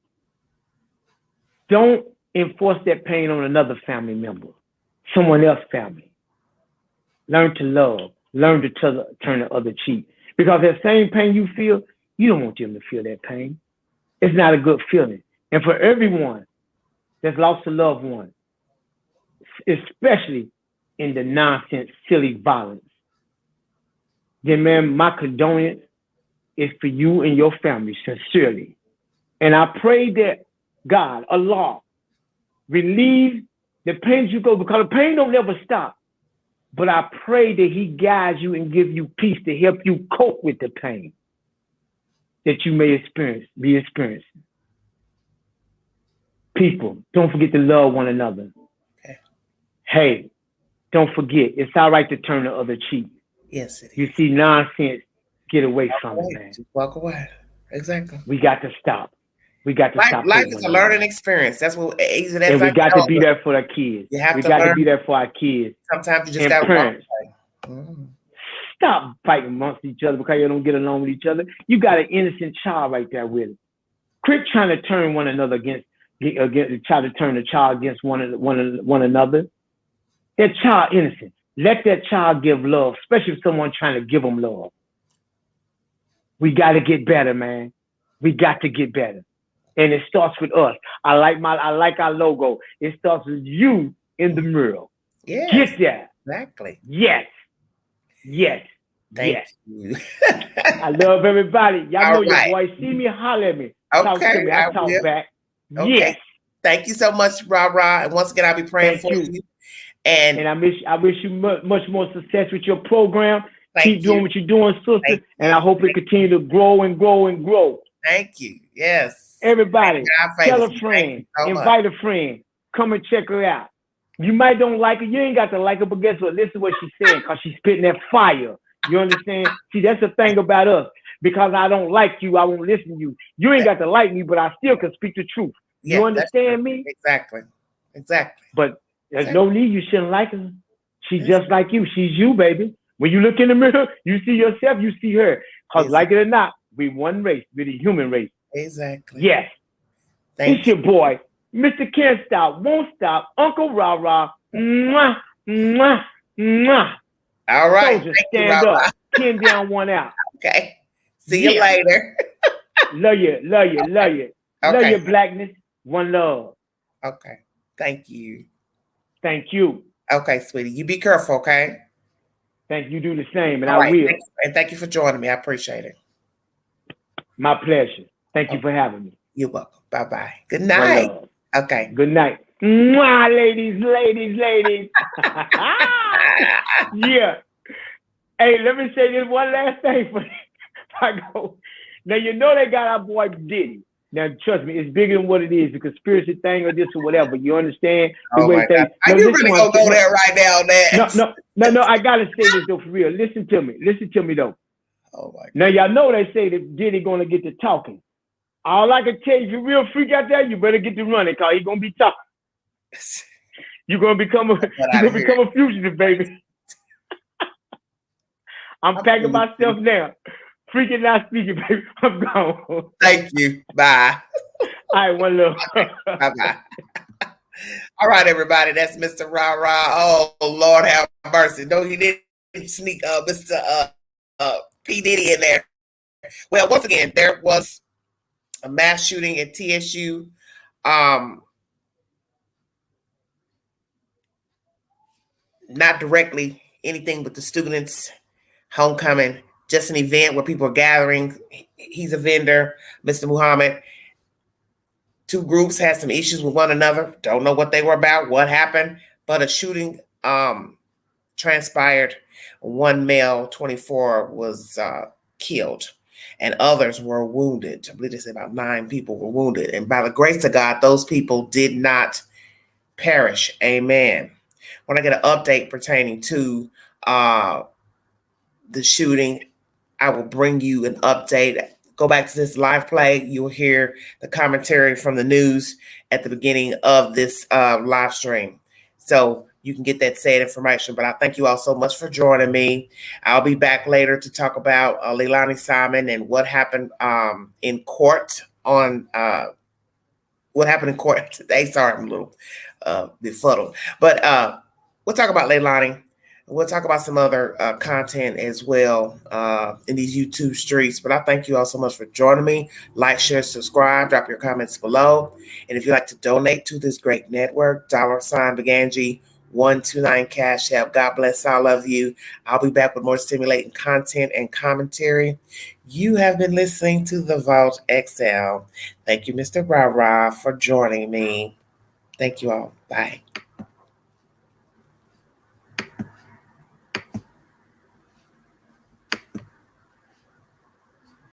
Don't enforce that pain on another family member, someone else's family. Learn to love. Learn to turn the other cheek. Because that same pain you feel, you don't want them to feel that pain. It's not a good feeling. And for everyone that's lost a loved one, especially in the nonsense, silly violence, then man, my condolence is for you and your family, sincerely. And I pray that God, Allah, relieve the pains you go, because the pain don't never stop. But I pray that he guides you and give you peace to help you cope with the pain that you may be experiencing. People, don't forget to love one another. Okay. Hey, don't forget, it's all right to turn the other cheek. Yes, it is. You see nonsense, get away from it, man. Just walk away. Exactly. We got to stop. We got to stop. Life is a learning experience. That's what easy. And we got to be there for our kids. We got to be there for our kids. Sometimes you just got to stop fighting amongst each other because you don't get along with each other. You got an innocent child right there with it. Quit trying to turn one another against try to turn the child against one another. That child innocent. let that child give love, especially if someone's trying to give them love. We got to get better, man. We got to get better. And it starts with us. I like our logo. It starts with you in the mural. Yes. Get that. Exactly. Yes. Yes. Thank yes. you. I love everybody. Y'all All know right. your voice. See me, holler at me. Okay, Talk to me. I talk will. back. Okay. Yes. Thank you so much, Ra. And once again, I'll be praying for you. And I wish you much more success with your program. Keep doing what you're doing, sister. And I hope it continue to grow and grow and grow. Thank you. Yes. Everybody, tell a friend, invite a friend, come and check her out. You might don't like her. You ain't got to like her, but guess what? Listen to what she's saying, because she's spitting that fire. You understand? See, that's the thing about us. Because I don't like you, I won't listen to you. You ain't got to like me, but I still can speak the truth. You understand me? Exactly. But there's no need you shouldn't like her. She's just like you. She's you, baby. When you look in the mirror, you see yourself, you see her. Because like it or not, we one race. We're the human race. Exactly. Yes. It's your boy, Mr. Can't Stop, Won't Stop, Uncle Ra. Mwah, mwah, mwah. All right. Soldier, stand up. 10 down, 1 out. Okay. See you later. Love you. Okay. Love your blackness. One love. Okay. Thank you. Thank you. Okay, sweetie. You be careful, okay? Thank you. Do the same, and All I will. And thank you for joining me. I appreciate it. My pleasure. Thank you for having me. You're welcome. Bye-bye. Good night. Okay. Good night. Mwah, ladies. Yeah. Hey, let me say this one last thing for I go. Now, you know they got our boy Diddy. Now, trust me, it's bigger than what it is, the conspiracy thing or this or whatever. You understand? Oh my God. Are you really going to go there right now, Nat? No, I got to say this, though, for real. Listen to me, though. Oh, my God. Now, y'all know they say that Diddy going to get to talking. All I can tell you, if you're real freak out there, you better get to running, because he's going to be talking. You're going to become a fugitive, baby. I'm packing my stuff now. Freaking not speaking, baby. I'm gone. Thank you. Bye. All right, one love. Bye-bye. All right, everybody. That's Mr. Ra. Oh, Lord have mercy. No, he didn't sneak Mr. P. Diddy in there. Well, once again, there was a mass shooting at TSU. Not directly anything but the students' homecoming. Just an event where people are gathering. He's a vendor, Mr. Muhammad. Two groups had some issues with one another. Don't know what they were about, what happened, but a shooting transpired. One male, 24, was killed, and others were wounded. I believe they said about 9 people were wounded. And by the grace of God, those people did not perish. Amen. When I get an update pertaining to the shooting, I will bring you an update. Go back to this live play. You'll hear the commentary from the news at the beginning of this live stream. So you can get that said information. But I thank you all so much for joining me. I'll be back later to talk about Leilani Simon and what happened in court on what happened in court today. Sorry, I'm a little befuddled. But we'll talk about Leilani. We'll talk about some other content as well in these YouTube streets. But I thank you all so much for joining me. Like, share, subscribe, drop your comments below. And if you'd like to donate to this great network, $Beganji 129 Cash App. God bless all of you. I'll be back with more stimulating content and commentary. You have been listening to The Vault XL. Thank you, Mr. Ra, for joining me. Thank you all. Bye.